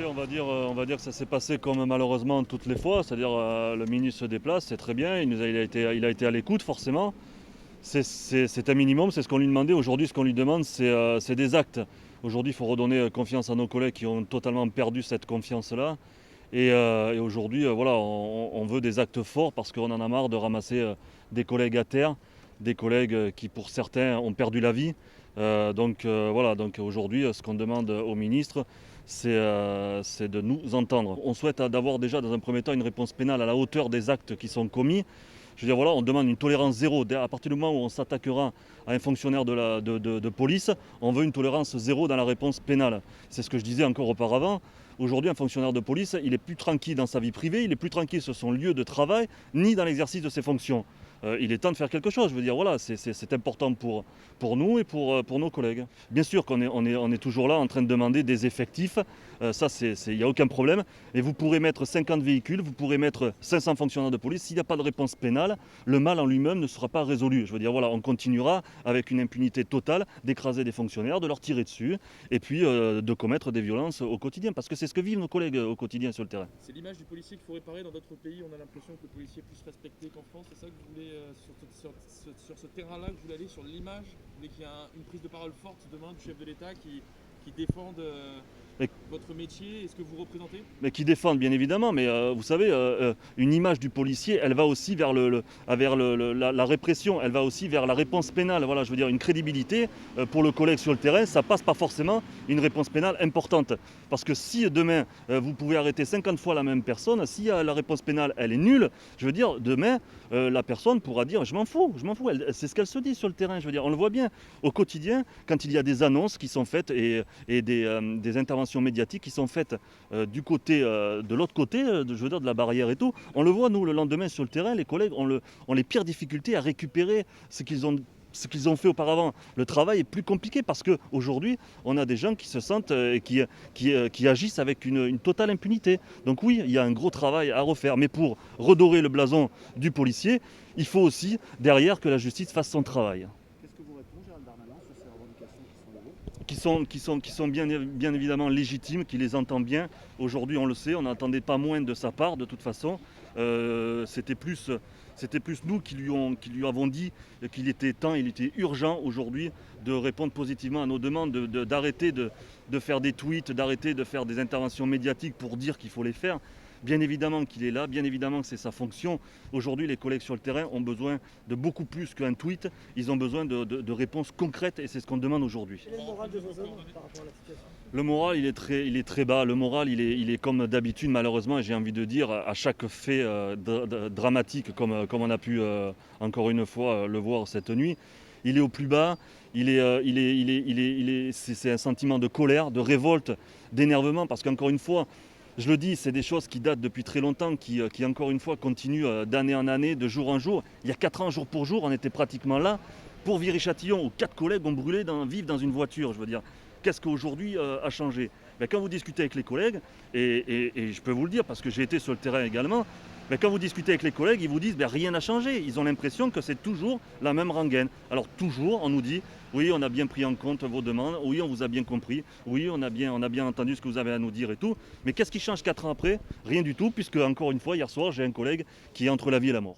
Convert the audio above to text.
écoutez, on va dire que ça s'est passé comme malheureusement toutes les fois, c'est-à-dire le ministre se déplace, c'est très bien, il a été à l'écoute forcément. C'est un minimum, c'est ce qu'on lui demandait. Aujourd'hui, ce qu'on lui demande, c'est des actes. Aujourd'hui, il faut redonner confiance à nos collègues qui ont totalement perdu cette confiance-là. Et aujourd'hui, voilà, on veut des actes forts parce qu'on en a marre de ramasser des collègues à terre, des collègues qui, pour certains, ont perdu la vie. Voilà, donc aujourd'hui, ce qu'on demande au ministre, c'est de nous entendre. On souhaite d'avoir déjà, dans un premier temps, une réponse pénale à la hauteur des actes qui sont commis. Je veux dire, voilà, on demande une tolérance zéro. À partir du moment où on s'attaquera à un fonctionnaire de police, on veut une tolérance zéro dans la réponse pénale. C'est ce que je disais encore auparavant. Aujourd'hui, un fonctionnaire de police, il est plus tranquille dans sa vie privée, il est plus tranquille sur son lieu de travail, ni dans l'exercice de ses fonctions. Il est temps de faire quelque chose. Je veux dire, voilà, c'est important pour nous et pour nos collègues. Bien sûr qu'on est toujours là en train de demander des effectifs. Ça, il n'y a aucun problème. Et vous pourrez mettre 50 véhicules, vous pourrez mettre 500 fonctionnaires de police. S'il n'y a pas de réponse pénale, le mal en lui-même ne sera pas résolu. Je veux dire, voilà, on continuera avec une impunité totale d'écraser des fonctionnaires, de leur tirer dessus et puis de commettre des violences au quotidien. Parce que c'est ce que vivent nos collègues au quotidien sur le terrain. C'est l'image du policier qu'il faut réparer. Dans d'autres pays, on a l'impression que le policier est plus respecté qu'en France. C'est ça que vous voulez, sur ce terrain-là, que vous voulez aller, sur l'image. Vous voulez qu'il y ait une prise de parole forte demain du chef de l'État qui défende votre métier et ce que vous représentez? Mais qui défendent bien évidemment, mais vous savez, une image du policier, elle va aussi vers la répression, elle va aussi vers la réponse pénale. Voilà, je veux dire, une crédibilité pour le collègue sur le terrain, ça passe pas forcément une réponse pénale importante. Parce que si demain, vous pouvez arrêter 50 fois la même personne, si la réponse pénale, elle est nulle, je veux dire, demain, la personne pourra dire, je m'en fous, c'est ce qu'elle se dit sur le terrain, je veux dire, on le voit bien au quotidien, quand il y a des annonces qui sont faites et des interventions médiatiques qui sont faites de l'autre côté, je veux dire, de la barrière et tout. On le voit, nous, le lendemain sur le terrain, les collègues ont les pires difficultés à récupérer ce qu'ils ont fait auparavant. Le travail est plus compliqué parce qu'aujourd'hui, on a des gens qui se sentent et qui agissent avec une totale impunité. Donc oui, il y a un gros travail à refaire. Mais pour redorer le blason du policier, il faut aussi, derrière, que la justice fasse son travail. Qu'est-ce que vous répondez, Gérald Darmanin, sur ces revendications qui sont les vôtres? Qui sont bien évidemment légitimes, qui les entend bien. Aujourd'hui, on le sait, on n'attendait pas moins de sa part, de toute façon. C'était plus nous qui lui avons dit qu'il était temps, il était urgent aujourd'hui de répondre positivement à nos demandes, d'arrêter de faire des tweets, d'arrêter de faire des interventions médiatiques pour dire qu'il faut les faire. Bien évidemment qu'il est là, bien évidemment que c'est sa fonction. Aujourd'hui, les collègues sur le terrain ont besoin de beaucoup plus qu'un tweet. Ils ont besoin de réponses concrètes et c'est ce qu'on demande aujourd'hui. Quel est le moral de vos hommes par rapport à la situation? Le moral, il est très bas. Le moral, il est comme d'habitude, malheureusement, et j'ai envie de dire, à chaque fait dramatique, comme on a pu encore une fois le voir cette nuit, il est au plus bas. C'est un sentiment de colère, de révolte, d'énervement, parce qu'encore une fois, je le dis, c'est des choses qui datent depuis très longtemps, qui encore une fois continuent d'année en année, de jour en jour. Il y a 4 ans, jour pour jour, on était pratiquement là. Pour Viry-Châtillon, où 4 collègues ont brûlé vivent dans une voiture, je veux dire. Qu'est-ce qu'aujourd'hui a changé? Quand vous discutez avec les collègues, et je peux vous le dire parce que j'ai été sur le terrain également, quand vous discutez avec les collègues, ils vous disent rien n'a changé. Ils ont l'impression que c'est toujours la même rengaine. Alors toujours, on nous dit, oui, on a bien pris en compte vos demandes, oui, on vous a bien compris, oui, on a bien entendu ce que vous avez à nous dire et tout. Mais qu'est-ce qui change 4 ans après? Rien du tout, puisque encore une fois, hier soir, j'ai un collègue qui est entre la vie et la mort.